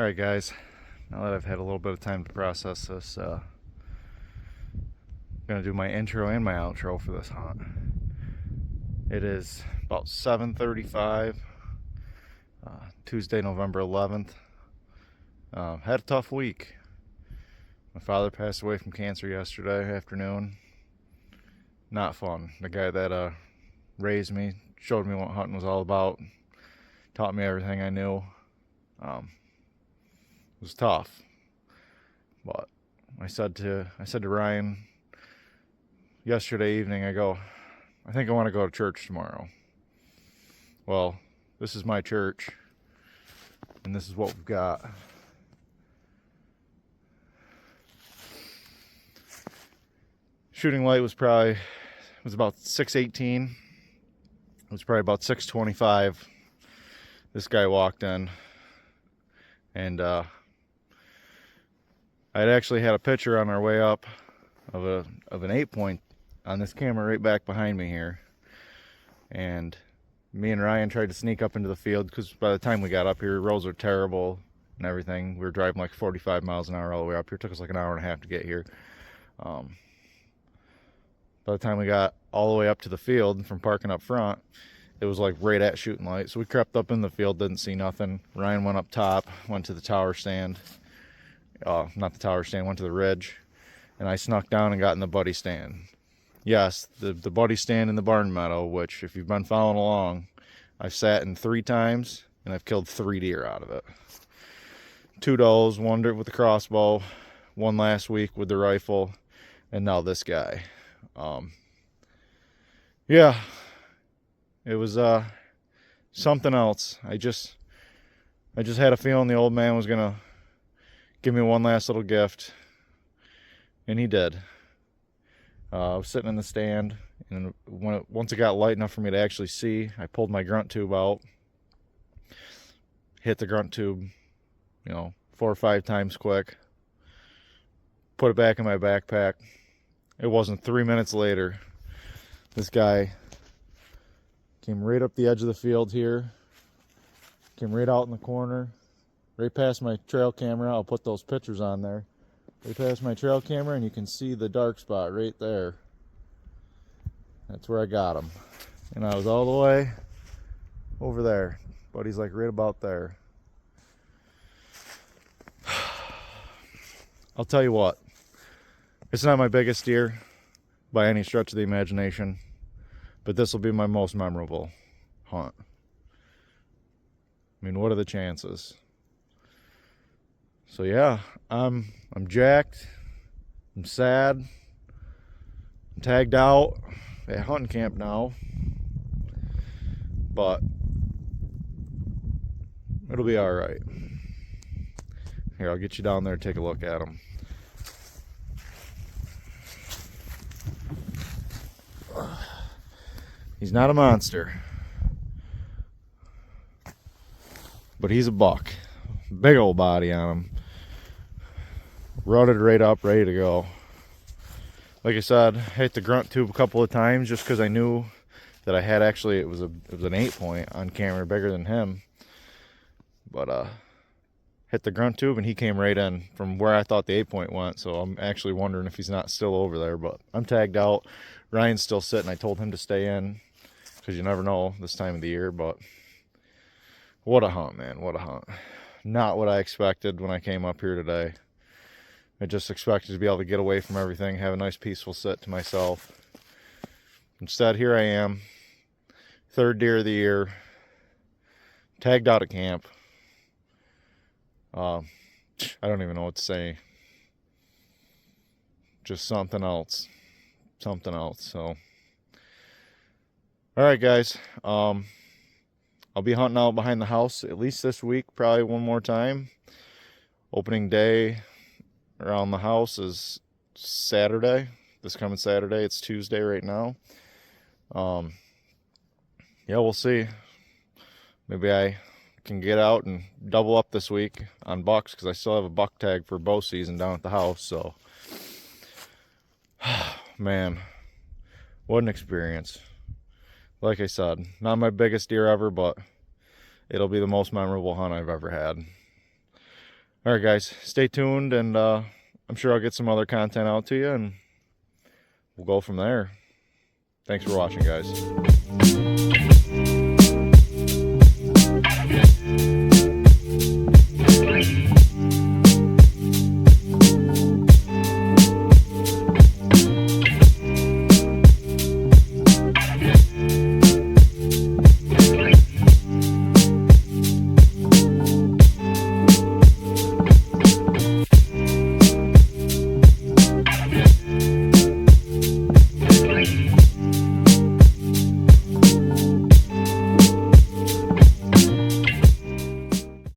Alright guys, now that I've had a little bit of time to process this, I'm gonna do my intro and my outro for this hunt. It is about 7:35, Tuesday, November 11th. Had a tough week. My father passed away from cancer yesterday afternoon. Not fun. The guy that raised me, showed me what hunting was all about, taught me everything I knew. It was tough, but I said to Ryan yesterday evening, I think I want to go to church tomorrow. Well, this is my church, and this is what we've got. Shooting light was about 6:18. It was probably about 6:25. This guy walked in, and I'd actually had a picture on our way up of an 8-point on this camera right back behind me here. And me and Ryan tried to sneak up into the field because by the time we got up here, roads are terrible and everything. We were driving like 45 miles an hour all the way up here. It took us like an hour and a half to get here. By the time we got all the way up to the field from parking up front, it was like right at shooting light. So we crept up in the field, didn't see nothing. Ryan went up top, went to the tower stand. Not the tower stand, went to the ridge. And I snuck down and got in the buddy stand. Yes, the buddy stand in the barn meadow, which if you've been following along, I've sat in 3 times and I've killed 3 deer out of it. 2 does, 1 with the crossbow, 1 last week with the rifle, and now this guy. Yeah, it was something else. I just had a feeling the old man was gonna give me one last little gift, and he did. I was sitting in the stand, and once it got light enough for me to actually see, I pulled my grunt tube out, hit the grunt tube, 4 or 5 times quick, put it back in my backpack. It wasn't 3 minutes later, this guy came right up the edge of the field here, came right out in the corner, right past my trail camera. I'll put those pictures on there. Right past my trail camera, and you can see the dark spot right there. That's where I got him. And I was all the way over there. Buddy's like right about there. I'll tell you what, it's not my biggest deer by any stretch of the imagination, but this will be my most memorable hunt. I mean, what are the chances? So yeah, I'm jacked, I'm sad, I'm tagged out at hunting camp now, but it'll be all right. Here, I'll get you down there and take a look at him. He's not a monster, but he's a buck. Big old body on him. Rutted right up, ready to go. Like I said, I hit the grunt tube a couple of times just because I knew that I had it was an 8-point on camera, bigger than him. But hit the grunt tube and he came right in from where I thought the 8-point went. So I'm actually wondering if he's not still over there. But I'm tagged out. Ryan's still sitting. I told him to stay in because you never know this time of the year. But what a hunt, man! What a hunt! Not what I expected when I came up here today. I just expected to be able to get away from everything, have a nice peaceful sit to myself. Instead, here I am, 3rd deer of the year, tagged out at camp. I don't even know what to say. Just something else. Something else. So, alright guys, I'll be hunting out behind the house at least this week, probably one more time. Opening day around the house is Saturday, this coming Saturday. It's Tuesday right now. Yeah, we'll see. Maybe I can get out and double up this week on bucks because I still have a buck tag for bow season down at the house. So, man, what an experience. Like I said, not my biggest deer ever, but it'll be the most memorable hunt I've ever had. All right, guys, stay tuned, and I'm sure I'll get some other content out to you, and we'll go from there. Thanks for watching, guys.